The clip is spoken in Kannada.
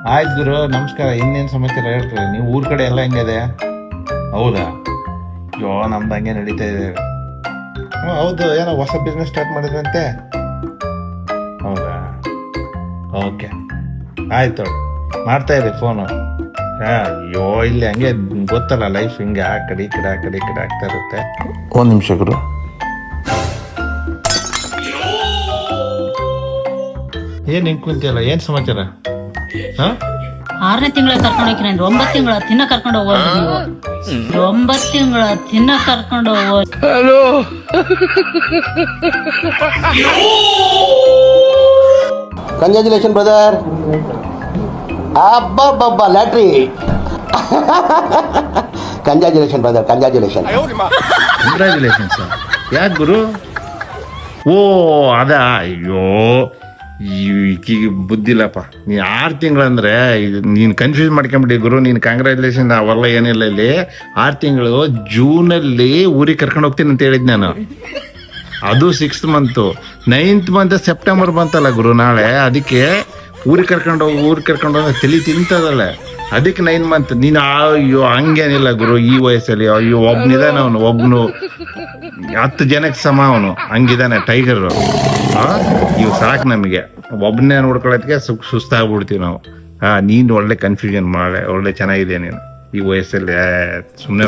ಆಯ್ತು ಗುರು, ನಮಸ್ಕಾರ. ಇನ್ನೇನು ಸಮಾಚಾರ ಹೇಳ್ತಾರೆ? ನೀವು ಊರ್ ಕಡೆ ಎಲ್ಲ ಹೆಂಗಿದೆ? ಹೌದಾ? ಯೋ, ನಮ್ದು ಹಂಗೆ ನಡೀತಾ ಇದೆ. ಹೌದು, ಏನೋ ಹೊಸ ಬಿಸ್ನೆಸ್ ಸ್ಟಾರ್ಟ್ ಮಾಡಿದ್ರಂತೆ. ಹೌದಾ? ಓಕೆ, ಆಯ್ತು, ಮಾಡ್ತಾ ಇರಿ ಫೋನು. ಅಯ್ಯೋ, ಇಲ್ಲಿ ಹಂಗೆ ಗೊತ್ತಲ್ಲ, ಲೈಫ್ ಹಿಂಗೆ ಆ ಕಡೆ ಈ ಕಡೆ ಆ ಕಡೆ ಈ ಕಡೆ ಆಗ್ತಾ ಇರುತ್ತೆ. ಒಂದು ನಿಮಿಷ ಗುರು. ಏನ್ ಹಿಂಗ್ ಕುಂತಿಯಲ್ಲ, ಏನ್ ಸಮಾಚಾರ? 6ನೇ ತಿಂಗಳ ಕರ್ಕೊಂಡು ಹೋಗಿ 9 ತಿಂಗಳ ತಿನ್ನ ಕರ್ಕೊಂಡು ಹೋಗೋದು ನೀವು. 9 ತಿಂಗಳ ತಿನ್ನ ಕರ್ಕೊಂಡು ಹೋಗೋದು. Congratulation brother. ಅಬ್ಬಬ್ಬಬ್ಬ lottery. Congratulation brother, congratulation. Congratulations. ಯಾಕೆ ಗುರು? ಓ ಅದಾ? ಅಯ್ಯೋ, ಈಗೀಗ ಬುದ್ಧಿಲ್ಲಪ್ಪ. ನೀನು 6 ತಿಂಗಳಂದ್ರೆ ನೀನು ಕನ್ಫ್ಯೂಸ್ ಮಾಡ್ಕೊಂಬಿಡಿ ಗುರು. ನೀನು ಕಂಗ್ರ್ಯಾಚುಲೇಷನ್ ಅವೆಲ್ಲ ಏನಿಲ್ಲ. ಇಲ್ಲಿ 6 ತಿಂಗಳು ಜೂನಲ್ಲಿ ಊರಿಗೆ ಕರ್ಕೊಂಡು ಹೋಗ್ತೀನಿ ಅಂತ ಹೇಳಿದ್ ನಾನು. ಅದು 6th month. 9th month September ಬಂತಲ್ಲ ಗುರು ನಾಳೆ. ಅದಕ್ಕೆ ಊರಿಗೆ ಕರ್ಕೊಂಡು ತಲೆ ತಿಂತದಲ್ಲ. ಅದಕ್ಕೆ 9 ಮಂತ್. ನೀನು ಅಯ್ಯೋ ಹಂಗೇನಿಲ್ಲ ಗುರು ಈ ವಯಸ್ಸಲ್ಲಿ. ಅಯ್ಯೋ, ಒಬ್ನಿದಾನೆ ಅವನು, ಒಬ್ನು 10 ಜನಕ್ಕೆ ಸಮ ಅವನು. ಹಂಗಿದಾನೆ ಟೈಗರು. ಇವು ಸಾಕು ನಮಗೆ. ಒಬ್ಬನೇ ನೋಡ್ಕೊಳ್ಳೋದಕ್ಕೆ ಸುಸ್ತಾಗ್ಬಿಡ್ತೀವಿ ನಾವು. ನೀನು ಒಳ್ಳೆ ಕನ್ಫ್ಯೂಷನ್ ಒಳ್ಳೆ ಚೆನ್ನಾಗಿದೆ ನೀನು ಈ ವಯಸ್ಸಲ್ಲಿ. ಸುಮ್ಮನೆ